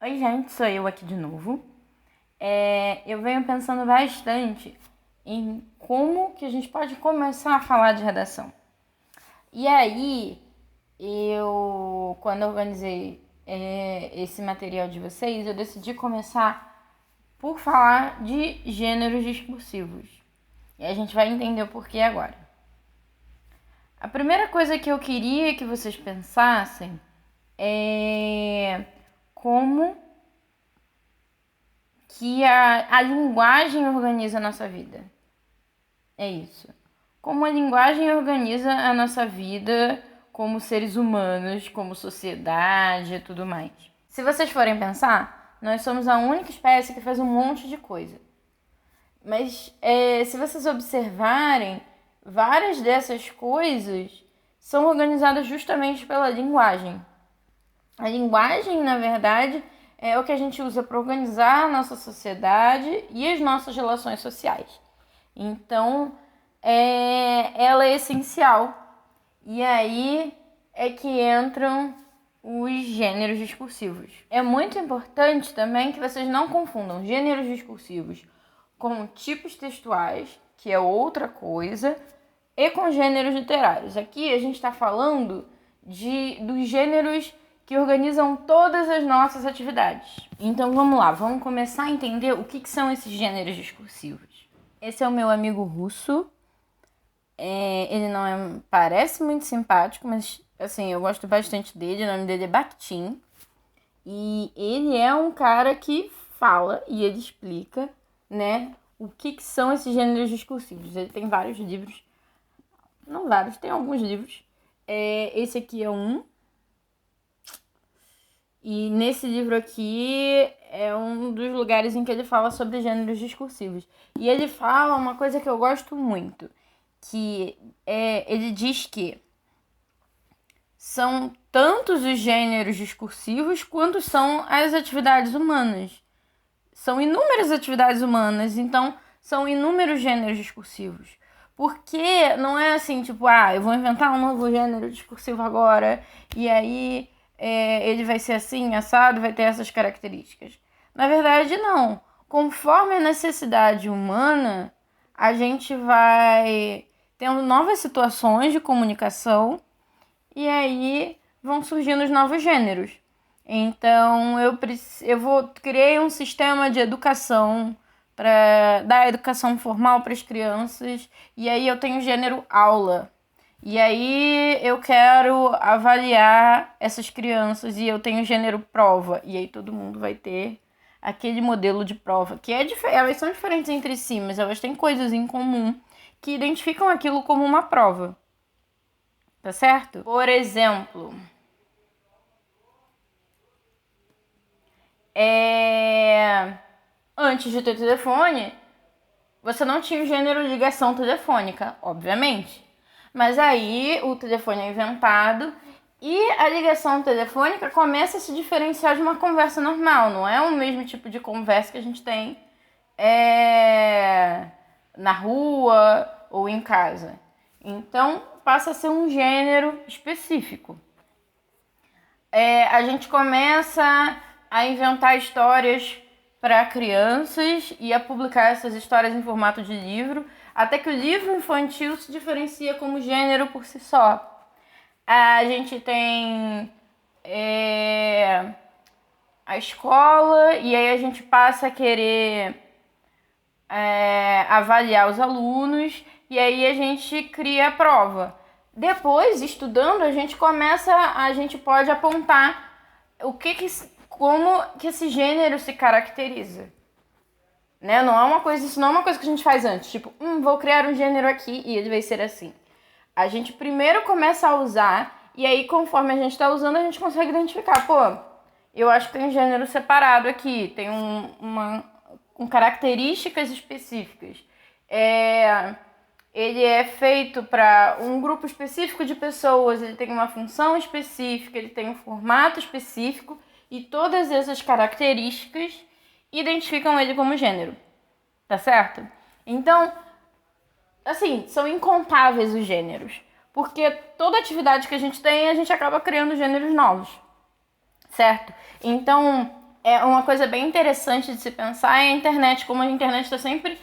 Oi, gente, sou eu aqui de novo. Eu venho pensando bastante em como que a gente pode começar a falar de redação. E aí, quando eu organizei esse material de vocês, eu decidi começar por falar de gêneros discursivos. E a gente vai entender o porquê agora. A primeira coisa que eu queria que vocês pensassem é como que a linguagem organiza a nossa vida. É isso. Como a linguagem organiza a nossa vida como seres humanos, como sociedade e tudo mais. Se vocês forem pensar, nós somos a única espécie que faz um monte de coisa. Mas se vocês observarem, várias dessas coisas são organizadas justamente pela linguagem. A linguagem, na verdade, é o que a gente usa para organizar a nossa sociedade e as nossas relações sociais. Então, ela é essencial. E aí é que entram os gêneros discursivos. É muito importante também que vocês não confundam gêneros discursivos com tipos textuais, que é outra coisa, e com gêneros literários. Aqui a gente está falando dos gêneros que organizam todas as nossas atividades. Então vamos lá, vamos começar a entender o que são esses gêneros discursivos. Esse é o meu amigo russo. Ele não parece muito simpático, mas assim, eu gosto bastante dele. O nome dele é Bakhtin. E ele é um cara que fala e ele explica, né, o que são esses gêneros discursivos. Ele tem vários livros. Não vários, tem alguns livros. Esse aqui é um. E nesse livro aqui é um dos lugares em que ele fala sobre gêneros discursivos. E ele fala uma coisa que eu gosto muito, que ele diz que são tantos os gêneros discursivos quanto são as atividades humanas. São inúmeras atividades humanas, então são inúmeros gêneros discursivos. Porque não é assim, tipo, eu vou inventar um novo gênero discursivo agora, e aí ele vai ser assim, assado, vai ter essas características. Na verdade, não. Conforme a necessidade humana, a gente vai tendo novas situações de comunicação e aí vão surgindo os novos gêneros. Então, criei um sistema de educação para dar educação formal para as crianças, e aí eu tenho o gênero aula. E aí eu quero avaliar essas crianças e eu tenho o gênero prova. E aí todo mundo vai ter aquele modelo de prova, que elas são diferentes entre si, mas elas têm coisas em comum que identificam aquilo como uma prova. Tá certo? Por exemplo, antes de ter telefone, você não tinha o gênero ligação telefônica, obviamente. Mas aí o telefone é inventado e a ligação telefônica começa a se diferenciar de uma conversa normal. Não é o mesmo tipo de conversa que a gente tem na rua ou em casa. Então passa a ser um gênero específico. A gente começa a inventar histórias para crianças e a publicar essas histórias em formato de livro, até que o livro infantil se diferencia como gênero por si só. A gente tem a escola, e aí a gente passa a querer avaliar os alunos, e aí a gente cria a prova. Depois, estudando, a gente pode apontar como que esse gênero se caracteriza. Né? Isso não é uma coisa que a gente faz antes. Tipo, vou criar um gênero aqui e ele vai ser assim. A gente primeiro começa a usar, e aí conforme a gente está usando, a gente consegue identificar. Pô, eu acho que tem um gênero separado aqui. Tem com características específicas. Ele é feito para um grupo específico de pessoas, ele tem uma função específica, ele tem um formato específico, e todas essas características identificam ele como gênero, tá certo? Então, assim, são incontáveis os gêneros, porque toda atividade que a gente tem, a gente acaba criando gêneros novos, certo? Então, é uma coisa bem interessante de se pensar é a internet, como a internet está sempre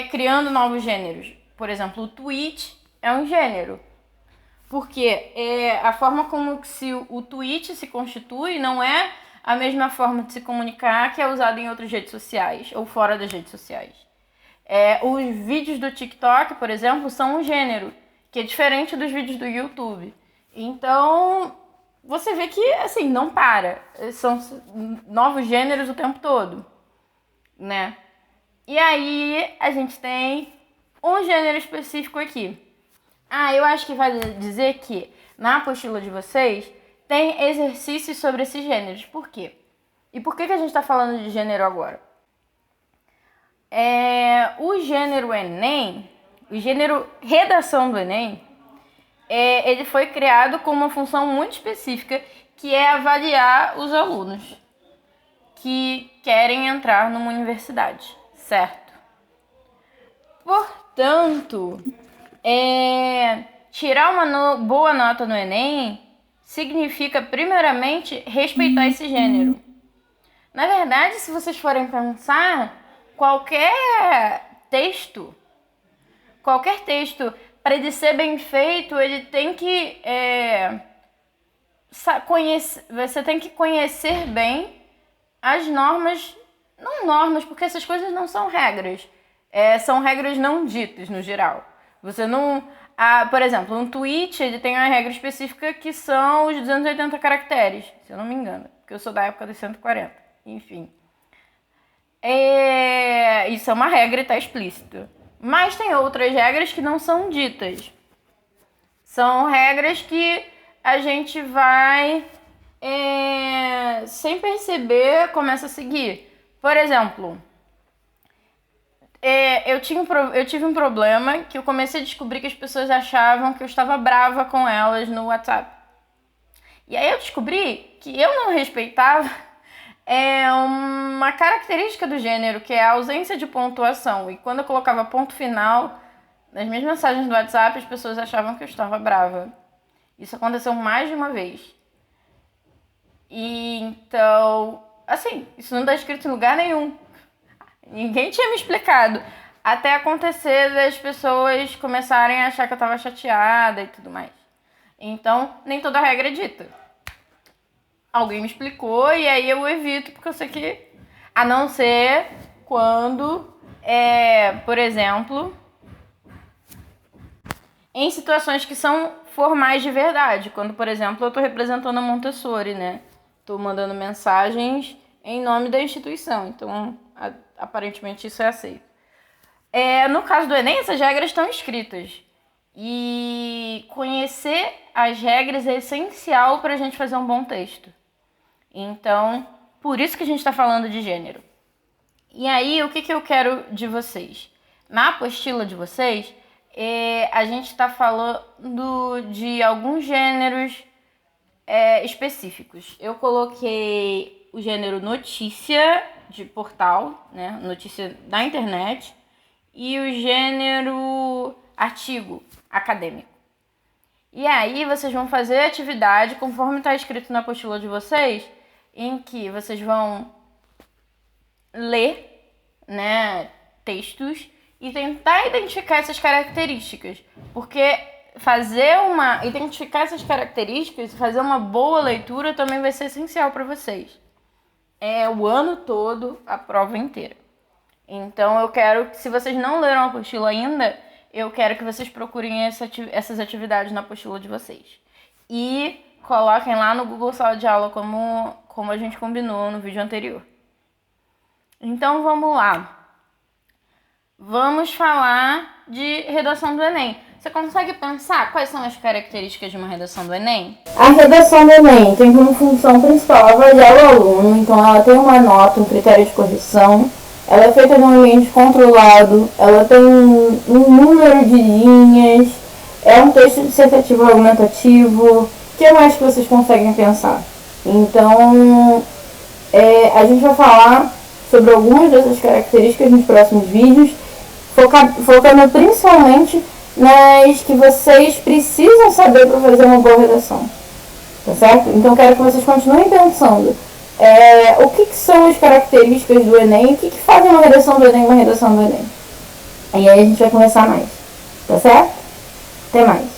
criando novos gêneros. Por exemplo, o tweet é um gênero. Porque a forma como o tweet se constitui não é a mesma forma de se comunicar que é usada em outras redes sociais ou fora das redes sociais. Os vídeos do TikTok, por exemplo, são um gênero, que é diferente dos vídeos do YouTube. Então, você vê que, assim, não para. São novos gêneros o tempo todo, né? E aí, a gente tem um gênero específico aqui. Eu acho que vale dizer que na apostila de vocês tem exercícios sobre esses gêneros. Por quê? E por que a gente está falando de gênero agora? O gênero Enem, o gênero redação do Enem, ele foi criado com uma função muito específica, que é avaliar os alunos que querem entrar numa universidade, certo? Portanto, tirar uma boa nota no Enem significa, primeiramente, respeitar esse gênero. Na verdade, se vocês forem pensar, qualquer texto, para ele ser bem feito, ele tem que você tem que conhecer bem as normas, não normas, porque essas coisas não são regras, são regras não ditas no geral. Você não, por exemplo, um tweet, ele tem uma regra específica que são os 280 caracteres, se eu não me engano, porque eu sou da época dos 140, enfim. Isso é uma regra e está explícito. Mas tem outras regras que não são ditas. São regras que a gente vai, sem perceber, começa a seguir. Por exemplo, eu tive um problema que eu comecei a descobrir que as pessoas achavam que eu estava brava com elas no WhatsApp. E aí eu descobri que eu não respeitava uma característica do gênero, que é a ausência de pontuação. E quando eu colocava ponto final nas minhas mensagens do WhatsApp, as pessoas achavam que eu estava brava. Isso aconteceu mais de uma vez. E então, assim, isso não está escrito em lugar nenhum. Ninguém tinha me explicado. Até acontecer das pessoas começarem a achar que eu estava chateada e tudo mais. Então, nem toda regra é dita. Alguém me explicou e aí eu evito, porque eu sei que, a não ser quando, por exemplo, em situações que são formais de verdade. Quando, por exemplo, eu estou representando a Montessori, né? Estou mandando mensagens em nome da instituição. Então, aparentemente, isso é aceito. No caso do Enem, essas regras estão escritas. E conhecer as regras é essencial para a gente fazer um bom texto. Então, por isso que a gente está falando de gênero. E aí, o que eu quero de vocês? Na apostila de vocês, a gente está falando de alguns gêneros específicos. Eu coloquei o gênero notícia de portal, né? Notícia da internet, e o gênero artigo acadêmico. E aí, vocês vão fazer atividade, conforme está escrito na apostila de vocês, em que vocês vão ler, né, textos e tentar identificar essas características. Porque identificar essas características e fazer uma boa leitura também vai ser essencial para vocês. O ano todo, a prova inteira. Então, eu quero que, se vocês não leram a apostila ainda, eu quero que vocês procurem essas atividades na apostila de vocês. E coloquem lá no Google Sala de Aula como a gente combinou no vídeo anterior. Então, vamos lá. Vamos falar de redação do Enem. Você consegue pensar quais são as características de uma redação do Enem? A redação do Enem tem como função principal avaliar o aluno. Então, ela tem uma nota, um critério de correção. Ela é feita num ambiente controlado. Ela tem um número de linhas. É um texto dissertativo argumentativo. O que mais que vocês conseguem pensar? Então, a gente vai falar sobre algumas dessas características nos próximos vídeos, focando principalmente nas que vocês precisam saber para fazer uma boa redação. Tá certo? Então, quero que vocês continuem pensando o que são as características do Enem, o que fazem uma redação do Enem e uma redação do Enem. E aí a gente vai conversar mais, tá certo? Até mais.